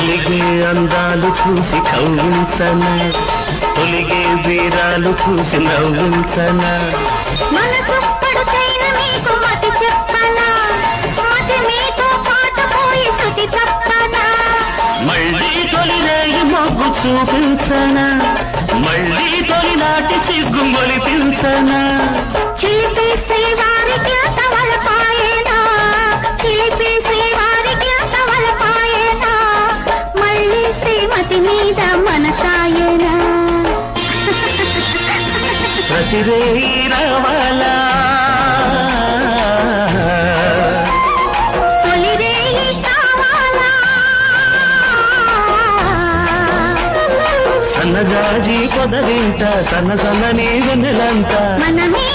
కలిగే అందాలు చూసి కవ్వించనా, తొలిగే వీరాలు చూసి నవ్వించనా. మనసు పడుచైన మీకు మతి చెప్పనా, మతి మీతో పాట పోయి శృతి తప్పనా. మళ్ళీ తొలిరేయి మొగ్గు చూపించనా, మళ్ళీ తొలినాటి సిగ్గు మొలిపించనా. చిలిపేసే వారికి అంతవలపాయేనా, చిలిపేసే వారికి అంతవలపాయేనా. మళ్ళీ శ్రీమతి మీద మనసాయేనా. ప్రతిరేయి రావాలా, తొలిరేయి కావాలా. సన్నజాజి పొదరింట సన్న సన్నని వెన్నెలంట మనమే